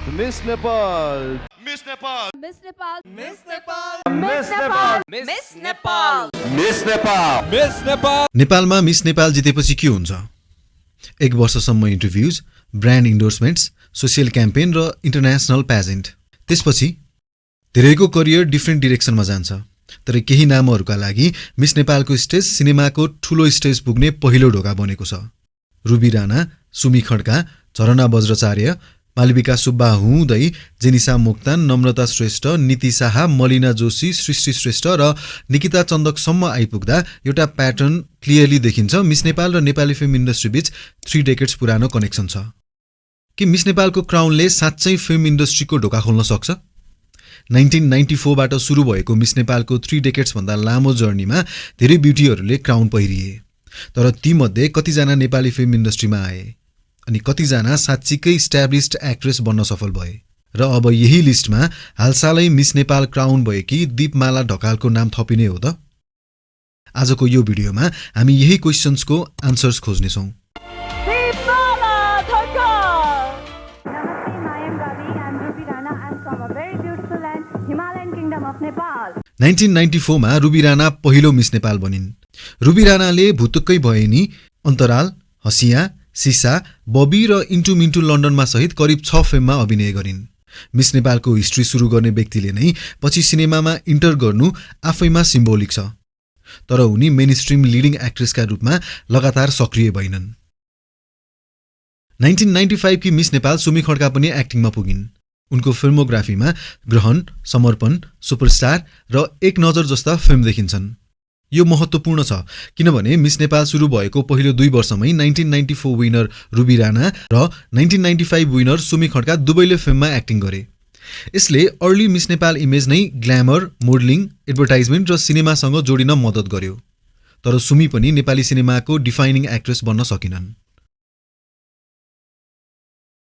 Miss Nepal. Miss Nepal. Miss Nepal. Miss Nepal. Miss Nepal. Miss Nepal. Miss Nepal. Miss Nepal. नेपालमा miss Nepal जितेपछि के हुन्छ? 1 वर्षसम्म interviews, brand इन्डोर्समेन्ट्स, social campaign र international pageant. त्यसपछि धेरैको करियर डिफ्रेन्ट डिरेक्सनमा जान्छ। तर केही नामहरूका लागि मिस नेपालको स्टेज सिनेमाको ठूलो स्टेज पुग्ने पहिलो ढोका बनेको छ। रुबी राणा, सुमी खड्का, झरना बज्राचार्य, मालविका सुब्बा हुँदै जेनिसा मोक्तान, नम्रता श्रेष्ठ, नीति शाह, मलिना जोशी, सृष्टि श्रेष्ठ र निकिता चन्दकसम्म आइपुग्दा एउटा प्याटर्न क्लियरली देखिन्छ। मिस नेपाल र नेपाली फिल्म इन्डस्ट्री बीच 3 डेकेड्स पुरानो कनेक्सन छ। के मिस नेपालको क्राउनले साँच्चै फिल्म इन्डस्ट्रीको ढोका खोल्न सक्छ? 1994 बाट सुरु भएको मिस नेपालको 3 डेकेड्स भन्दा लामो जर्नीमा धेरै ब्युटीहरूले क्राउन पहिरिए। तर तीमध्ये कतिजना नेपाली फिल्म इन्डस्ट्रीमा आए अनि कतिजना साँच्चीकै इस्ट्याब्लिस्ड एक्ट्रेस बन्न सफल भए। र अब यही लिस्टमा हालसालै मिस नेपाल क्राउन भएकी दीपमाला ढकालको नाम थपिने हो त? आजको यो भिडियोमा हामी यही क्वेशन्सको आन्सर्स खोज्नेछौँ। 1994 मा रुबी राणा पहिलो मिस नेपाल बनिन्। रुबी राणाले भुतुक्कै भए नि अन्तराल, हसिया, सिसा, बबी र इन्टु मिन्टु लन्डनमा सहित करिब 6 फिल्ममा अभिनय गरिन्। मिस नेपालको हिस्ट्री सुरु गर्ने व्यक्तिले नै पछि सिनेमामा इन्टर गर्नु आफैमा सिम्बोलिक छ। तर उनी मेन स्ट्रिम लिडिङ एक्ट्रेसका रूपमा लगातार सक्रिय भइनन्। 1995 की मिस नेपाल सुमी खड्का पनि एक्टिङमा पुगिन्। उनको फिल्मोग्राफीमा ग्रहण, समर्पण, सुपरस्टार र एक नजर जस्ता फिल्म देखिन्छन्। यो महत्त्वपूर्ण छ किनभने मिस नेपाल सुरु भएको पहिलो 2 वर्षमै 1994 विनर रुबी राणा र 1995 विनर सुमी खड्का दुवैले फिल्ममा एक्टिङ गरे। यसले अर्ली मिस नेपाल इमेज नै ग्ल्यामर, मोडलिङ, एडभर्टाइजमेन्ट र सिनेमासँग जोडिन मद्दत गर्यो। तर सुमी पनि नेपाली सिनेमाको डिफाइनिङ एक्ट्रेस बन्न सकिनन्।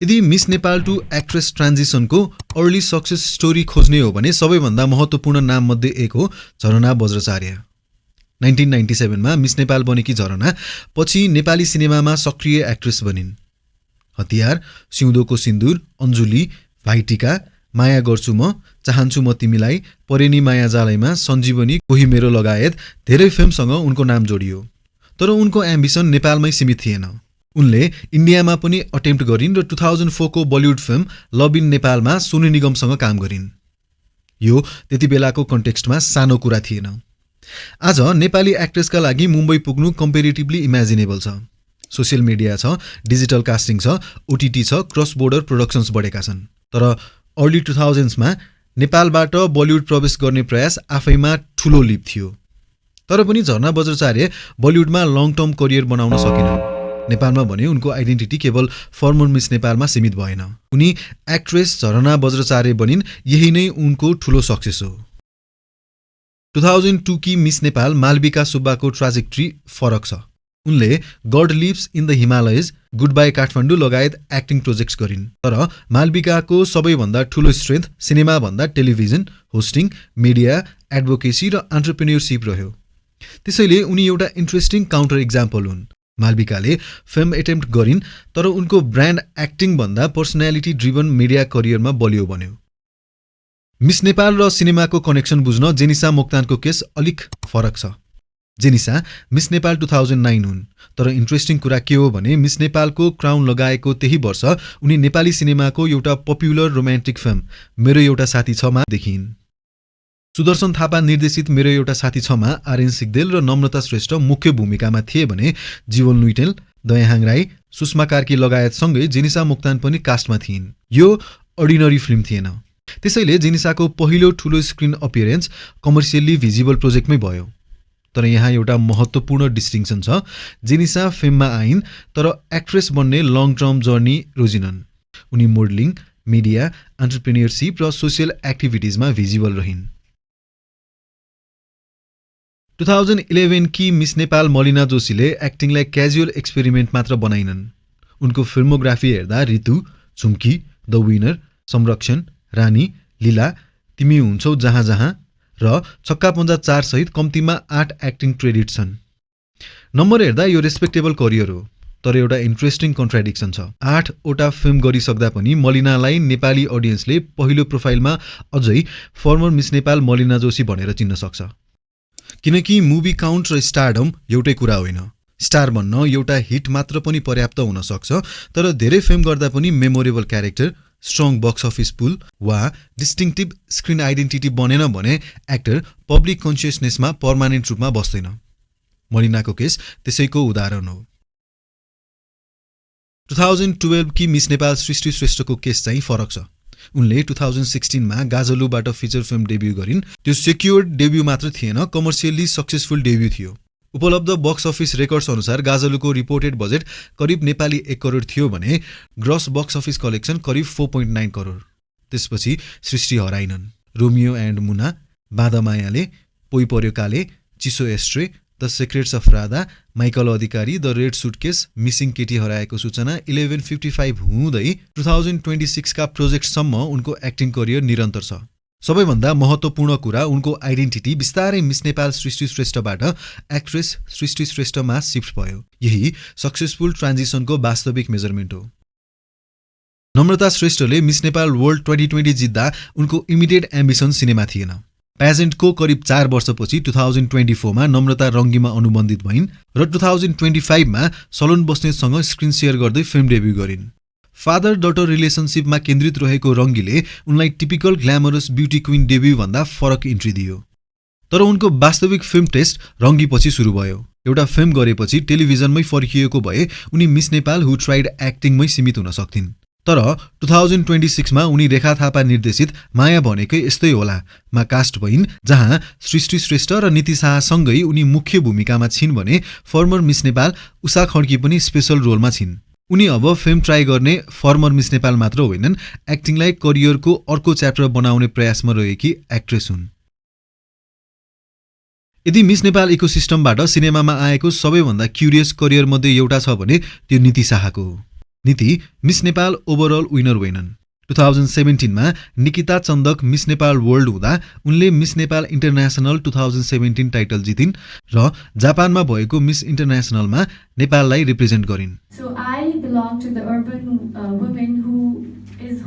यदि मिस नेपाल टु एक्ट्रेस ट्रान्जिसनको अर्ली सक्सेस स्टोरी खोज्ने हो भने सबैभन्दा महत्त्वपूर्ण नाममध्ये एक हो झरना बज्राचार्य। 1997 मा मिस नेपाल बनेकी झरना पछि नेपाली सिनेमामा सक्रिय एक्ट्रेस बनिन्। हतियार, सिउँदोको सिन्दुर, अन्जुली, भाइटिका, माया गर्छु म, चाहन्छु म तिमीलाई, परेनी माया जालैमा, सञ्जीवनी, कोही मेरो लगायत धेरै फिल्मसँग उनको नाम जोडियो। तर उनको एम्बिसन नेपालमै सीमित थिएन। उनले इन्डियामा पनि अटेम्प्ट गरिन् र 2004 को बलिउड फिल्म लभ इन नेपालमा सोनू निगमसँग काम गरिन्। यो त्यति बेलाको कन्टेक्स्टमा सानो कुरा थिएन। आज नेपाली एक्ट्रेसका लागि मुम्बई पुग्नु कम्पेरिटिभली इमेजिनेबल छ। सोसियल मिडिया छ, डिजिटल कास्टिङ छ, ओटिटी छ, क्रस बोर्डर प्रोडक्सन्स बढेका छन्। तर अर्ली 2000s मा नेपालबाट बलिउड प्रवेश गर्ने प्रयास आफैमा ठूलो लिप थियो। तर पनि झरना बज्राचार्य बलिउडमा लङ टर्म करियर बनाउन सकिनन्। नेपालमा भने उनको आइडेन्टिटी केवल फर्मर मिस नेपालमा सीमित भएन। उनी एक्ट्रेस झरना बज्राचार्य बनिन्। यही नै उनको ठूलो सक्सेस हो। 2002 की मिस नेपाल मालविका सुब्बाको ट्राजेक्ट्री फरक छ। उनले God lives in the Himalayas, good bye Kathmandu लगायत एक्टिङ प्रोजेक्ट्स गरिन्। तर मालविकाको सबैभन्दा ठूलो स्ट्रेन्थ सिनेमाभन्दा टेलिभिजन, होस्टिङ, मिडिया, एडभोकेसी र एन्टरप्रेन्योरशिप रह्यो। त्यसैले उनी एउटा इन्ट्रेस्टिङ काउन्टर इक्जाम्पल हुन्। मालविकाले फिल्म एटेम्प्ट गरिन् तर उनको ब्रान्ड एक्टिङ भन्दा पर्सनालिटी ड्रिभन मिडिया करियरमा बलियो बन्यो। मिस नेपाल र सिनेमाको कनेक्सन बुझ्न जेनिसा मोक्तानको केस अलिक फरक छ। जेनिसा मिस नेपाल 2009 हुन्। तर इन्ट्रेस्टिङ कुरा के हो भने मिस नेपालको क्राउन लगाएको त्यही वर्ष उनी नेपाली सिनेमाको एउटा पपुलर रोमान्टिक फिल्म मेरो एउटा साथी छ मा देखिन्। सुदर्शन थापा निर्देशित मेरो एउटा साथी छ मा आर्यन सिग्देल र नम्रता श्रेष्ठ मुख्य भूमिकामा थिए भने जीवन लुइटेल, दयाहाङ राई, सुषमा कार्की लगायतसँगै जेनिसा मोक्तान पनि कास्टमा थिइन्। यो अर्डिनरी फिल्म थिएन। त्यसैले जेनिसाको पहिलो ठूलो स्क्रिन अपियरेन्स कमर्सियल्ली भिजिबल प्रोजेक्टमै भयो। तर यहाँ एउटा महत्त्वपूर्ण डिस्टिङसन छ। जेनिसा फिल्ममा आइन् तर एक्ट्रेस बन्ने लङ टर्म जर्नी रोजिनन्। उनी मोडलिङ, मिडिया, एन्टरप्रेन्योरशिप र सोसियल एक्टिभिटिजमा भिजिबल रहिन्। 2011 की मिस नेपाल मलिना जोशीले एक्टिङलाई क्याजुअल एक्सपेरिमेन्ट मात्र बनाइनन्। उनको फिल्मोग्राफी हेर्दा ऋतु, झुम्की, द विनर, संरक्षण, रानी, लीला, तिमी हुन्छौ जहाँ जहाँ र छक्का पञ्जा 4 सहित कम्तीमा 8 एक्टिङ क्रेडिट छन्। नम्बर हेर्दा यो रेस्पेक्टेबल करियर हो। तर एउटा इन्ट्रेस्टिङ कन्ट्राडिक्सन छ। 8 वटा फिल्म गरिसक्दा पनि मलिनालाई नेपाली अडियन्सले पहिलो प्रोफाइलमा अझै फर्मर मिस नेपाल मलिना जोशी भनेर चिन्न सक्छ। किनकि मुभी काउन्ट र स्टारडम एउटै कुरा होइन। स्टार बन्न एउटा हिट मात्र पनि पर्याप्त हुन सक्छ, तर धेरै फिल्म गर्दा पनि memorable character, strong box office pull वा डिस्टिङटिभ स्क्रिन आइडेन्टिटी बनेन भने एक्टर पब्लिक कन्सियसनेसमा पर्मानेन्ट रूपमा बस्दैन। मलिनाको केस त्यसैको उदाहरण हो। 2012 की मिस नेपाल सृष्टि श्रेष्ठको केस चाहिँ फरक छ। उनले 2016 मा गाजलुबाट फिचर फिल्म डेब्यू गरिन्। त्यो सेक्युर्ड डेब्यू मात्र थिएन, कमर्सियली सक्सेसफुल डेब्यू थियो। उपलब्ध बक्स अफिस रेकर्ड्स अनुसार गाजलुको रिपोर्टेड बजेट करिब नेपाली 1 करोड थियो भने ग्रस बक्स अफिस कलेक्सन करिब 4.9 करोड। त्यसपछि सृष्टि हराइनन्। रोमियो एन्ड मुना, बाँधमायाले, पोइ पर्यो काले, चिसो ashtray, the secrets of Radha, Michael Adhikari, the red suitcase, missing केटी हराएको सूचना, 1155 हुँदै 2026 का प्रोजेक्टसम्म उनको एक्टिङ करियर निरन्तर छ। सबैभन्दा महत्त्वपूर्ण कुरा उनको आइडेन्टिटी बिस्तारै मिस नेपाल सृष्टि श्रेष्ठबाट एक्ट्रेस सृष्टि श्रेष्ठमा सिफ्ट भयो। यही सक्सेसफुल ट्रान्जिसनको वास्तविक मेजरमेन्ट हो। नम्रता श्रेष्ठले मिस नेपाल वर्ल्ड 2020 जित्दा उनको इमिडिएट एम्बिसन सिनेमा थिएन। पेजेन्टको करिब 4 वर्षपछि 2024 मा नम्रता रङ्गीमा अनुबन्धित भइन् र 2025 मा सलोन बस्नेतसँग स्क्रिन सेयर गर्दै फिल्म डेब्यू गरिन्। फादर डटर रिलेसनसिपमा केन्द्रित रहेको रङ्गीले उनलाई typical glamorous beauty queen debut भन्दा फरक इन्ट्री दियो। तर उनको वास्तविक फिल्म टेस्ट रङ्गीपछि सुरु भयो। एउटा फिल्म गरेपछि टेलिभिजनमै फर्किएको भए उनी मिस नेपाल हु ट्राइड एक्टिङमै सीमित हुन सक्थिन्। तर 2026 मा उनी रेखा थापा निर्देशित माया भनेकै यस्तै होला मा कास्ट भइन्, जहाँ सृष्टि श्रेष्ठ र नीति शाहसँगै उनी मुख्य भूमिकामा छिन् भने फर्मर मिस नेपाल उषा खड्की पनि स्पेशल रोलमा छिन्। उनी अब फिल्म ट्राई गर्ने फर्मर मिस नेपाल मात्र होइनन्, एक्टिङलाई करियरको अर्को च्याप्टर बनाउने प्रयासमा रहेकी एक्ट्रेस हुन्। यदि मिस नेपाल इकोसिस्टमबाट सिनेमामा आएको सबैभन्दा क्युरियस करियर मध्ये एउटा छ भने त्यो नीति शाहको हो। नीति मिस नेपाल ओभरअल विनर होइनन्। 2017 मा निकिता चन्दक मिस नेपाल वर्ल्ड हुँदा उनले मिस नेपाल इन्टरनेसनल 2017 टाइटल जितिन् र जापानमा भएको मिस इन्टरनेसनलमा नेपाललाई रिप्रेजेन्ट गरिन्। So I belong to the urban women who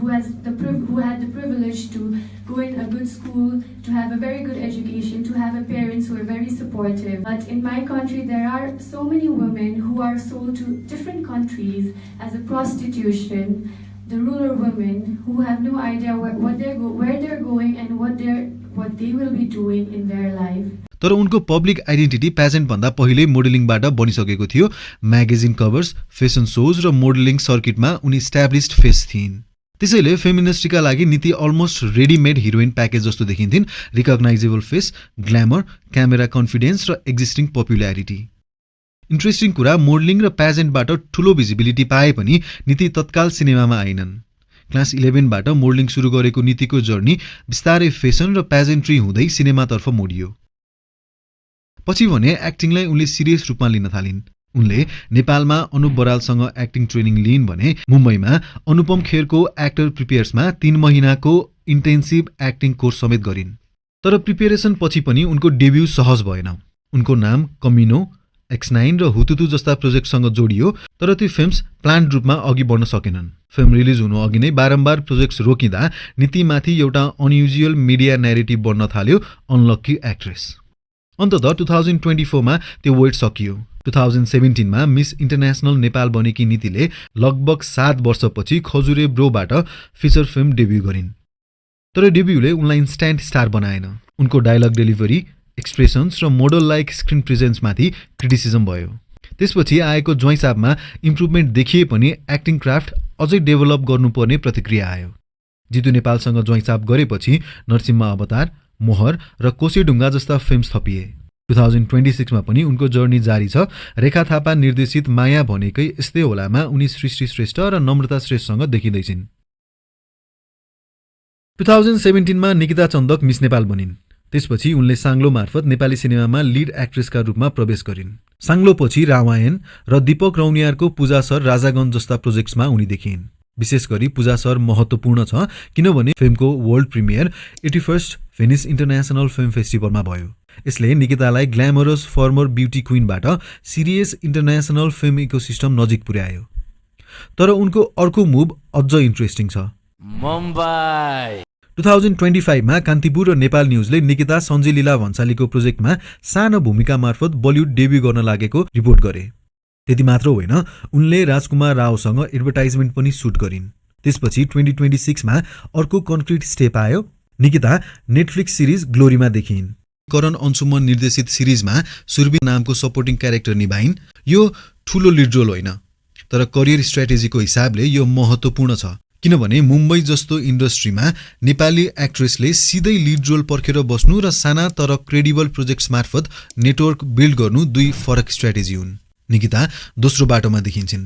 had the privilege to go in a good school, to have a very good education, to have a parents who are very supportive. But in my country there are so many women who are sold to different countries as a prostitution. The rural women who have no idea where they're going and what they will be doing in their life. तर उनको public identity pageant भन्दा पहिल्यै मोडलिङबाट बनिसकेको थियो। Magazine covers, fashion सोज र modelling सर्किटमा उनी established face थिइन्। त्यसैले फेमिनिस्टका लागि नीति अलमोस्ट रेडीमेड हिरोइन प्याकेज जस्तो देखिन्थिन्। Recognisable face, glamour, camera confidence र एक्जिस्टिङ पपुल्यारिटी। इन्ट्रेस्टिङ कुरा, मोडलिङ र पेजेन्टबाट ठूलो भिजिबिलिटी पाए पनि नीति तत्काल सिनेमामा आइनन्। क्लास 11 बाट मोडलिङ सुरु गरेको नीतिको जर्नी बिस्तारै फेसन र पेजेन्ट्री हुँदै सिनेमातर्फ मोडियो। पछि भने एक्टिङलाई उनले सिरियस रूपमा लिन थालिन्। उनले नेपालमा अनुप बरालसँग एक्टिङ ट्रेनिङ लिइन् भने मुम्बईमा अनुपम खेरको एक्टर प्रिपेयर्समा 3 महिनाको इन्टेन्सिभ एक्टिङ कोर्स समेत गरिन्। तर प्रिपेरेसन पछि पनि उनको डेब्यू सहज भएन। उनको नाम कमिनो, X9 र हुतुतु जस्ता प्रोजेक्टसँग जोडियो, तर ती फिल्म्स प्लान्ड रूपमा अघि बढ्न सकेनन्। फिल्म रिलिज हुनु अघि नै बारम्बार प्रोजेक्ट्स रोकिँदा नीतिमाथि एउटा अनयुजुअल मिडिया न्यारेटिभ बढ्न थाल्यो, अनलक्की एक्ट्रेस। अन्ततः 2024 मा त्यो वेट सकियो। 2017 मा मिस इन्टरनेसनल नेपाल बनेकी नीतिले लगभग 7 वर्षपछि खजुरे ब्रोबाट फिचर फिल्म डेब्यू गरिन्। तर डेब्यूले उनलाई इन्स्ट्यान्ट स्टार बनाएन। उनको डायलग डेलिभरी, एक्सप्रेसन्स र मोडल लाइक स्क्रिन प्रेजेन्समाथि क्रिटिसिजम भयो। त्यसपछि आएको ज्वाइँसाबमा इम्प्रुभमेन्ट देखिए पनि एक्टिङ क्राफ्ट अझै डेभलप गर्नुपर्ने प्रतिक्रिया आयो। जितु नेपालसँग ज्वाइँसाब गरेपछि नरसिम्हा अवतार, मोहर र कोसेढुङ्गा जस्ता फिल्म्स थपिए। 2026 मा पनि उनको जर्नी जारी छ। रेखा थापा निर्देशित माया भनेकै यस्तै होलामा उनी सृष्टि श्रेष्ठ र नम्रता श्रेष्ठसँग देखिँदैछिन्। 2017 मा निकिता चन्दक मिस नेपाल बनिन्। त्यसपछि उनले साङ्लो मार्फत नेपाली सिनेमामा लिड एक्ट्रेसका रूपमा प्रवेश गरिन्। साङ्लोपछि रामायण र दीपक रौनियारको पूजा सर राजागञ्ज जस्ता प्रोजेक्ट्समा उनी देखिन्। विशेष गरी पूजा सर महत्त्वपूर्ण छ किनभने फिल्मको world premiere 81st Venice international film फेस्टिभलमा भयो। यसले निकितालाई ग्ल्यामरस फर्मर ब्युटी क्वीनबाट सिरियस इन्टरनेसनल फिल्म इकोसिस्टम नजिक पुर्यायो। तर उनको अर्को मुभ अझ इन्ट्रेस्टिङ छ। मुम्बई 2025 मा कान्तिपुर र नेपाल न्युजले निकिता सञ्जय लीला भन्सालीको प्रोजेक्टमा सानो भूमिका मार्फत बलिउड डेब्यू गर्न लागेको रिपोर्ट गरे। त्यति मात्र होइन, उनले राजकुमार रावसँग एडभर्टाइजमेन्ट पनि सुट गरिन्। त्यसपछि 2026 मा अर्को कन्क्रिट स्टेप आयो। निकिता नेटफ्लिक्स सिरिज ग्लोरीमा देखिन्। करण अंशुमन निर्देशित सिरिजमा सुरभि नामको सपोर्टिङ क्यारेक्टर निभाइन्। यो ठूलो लिड रोल होइन, तर करियर स्ट्र्याटेजीको हिसाबले यो महत्त्वपूर्ण छ, किनभने मुम्बई जस्तो इन्डस्ट्रीमा नेपाली एक्ट्रेसले सिधै लिड रोल पर्खेर बस्नु र साना तर क्रेडिबल प्रोजेक्ट्स मार्फत नेटवर्क बिल्ड गर्नु दुई फरक स्ट्र्याटेजी हुन्। निकिता दोस्रो बाटोमा देखिन्छन्।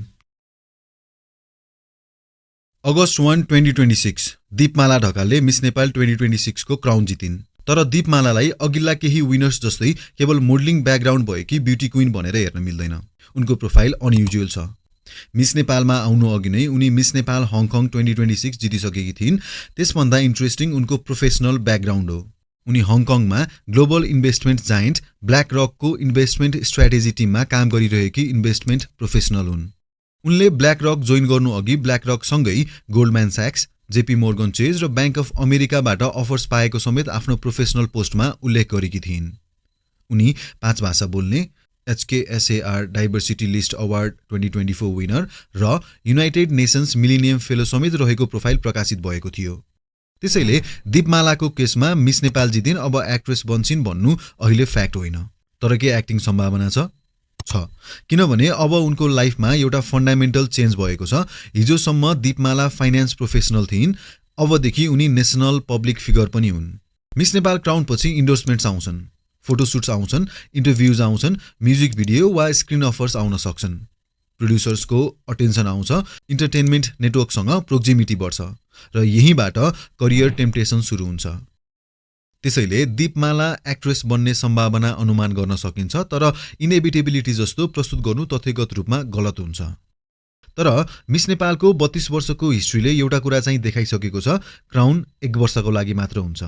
अगस्त 1, 2026 दीपमाला ढकालले मिस नेपाल 2026 को क्राउन जितिन्। तर दीपमालालाई अघिल्ला केही विनर्स जस्तै केवल मोडलिङ ब्याकग्राउन्ड भएकी ब्युटी क्वीन भनेर हेर्न मिल्दैन। उनको प्रोफाइल अनयुजुअल छ। मिस नेपालमा आउनु अघि नै उनी मिस नेपाल हङकङ 2026 जितिसकेकी थिइन्। त्यसभन्दा इन्ट्रेस्टिङ उनको प्रोफेसनल ब्याकग्राउन्ड हो। उनी हङकङमा ग्लोबल इन्भेस्टमेन्ट जायन्ट ब्ल्याक रकको इन्भेस्टमेन्ट स्ट्र्याटेजी टिममा काम गरिरहेकी इन्भेस्टमेन्ट प्रोफेसनल हुन्। उनले ब्ल्याक रक जोइन गर्नु अघि black रकसँगै Goldman sax, JP Morgan chase र ब्याङ्क अफ अमेरिकाबाट अफर्स पाएको समेत आफ्नो प्रोफेसनल पोस्टमा उल्लेख गरेकी थिइन्। उनी 5 भाषा बोल्ने, HKSAR diversity list award 2024 winner र युनाइटेड नेसन्स मिलेनियम फेलो समेत रहेको प्रोफाइल प्रकाशित भएको थियो। त्यसैले दीपमालाको केसमा मिस नेपाल जितिन्, अब एक्ट्रेस बन्छिन् भन्नु अहिले फ्याक्ट होइन। तर के एक्टिङ सम्भावना छ? किनभने अब उनको लाइफमा एउटा फन्डामेन्टल चेन्ज भएको छ। हिजोसम्म दीपमाला फाइनान्स प्रोफेसनल थिइन्, अबदेखि उनी नेसनल पब्लिक फिगर पनि हुन्। मिस नेपाल क्राउन पछि इन्डोर्समेन्ट्स आउँछन्, फोटोसुट्स आउँछन्, इन्टरभ्युज आउँछन्, म्युजिक भिडियो वा स्क्रिन अफर्स आउन सक्छन्। प्रोड्युसर्सको अटेन्सन आउँछ, इन्टरटेनमेन्ट नेटवर्कसँग प्रोक्सिमिटी बढ्छ र यहीँबाट करियर टेम्पटेसन सुरु हुन्छ। त्यसैले दीपमाला एक्ट्रेस बन्ने सम्भावना अनुमान गर्न सकिन्छ, तर इनेभिटेबिलिटी जस्तो प्रस्तुत गर्नु तथ्यगत रूपमा गलत हुन्छ। तर मिस नेपालको 32 वर्षको हिस्ट्रीले एउटा कुरा चाहिँ देखाइसकेको छ, क्राउन 1 वर्षको लागि मात्र हुन्छ।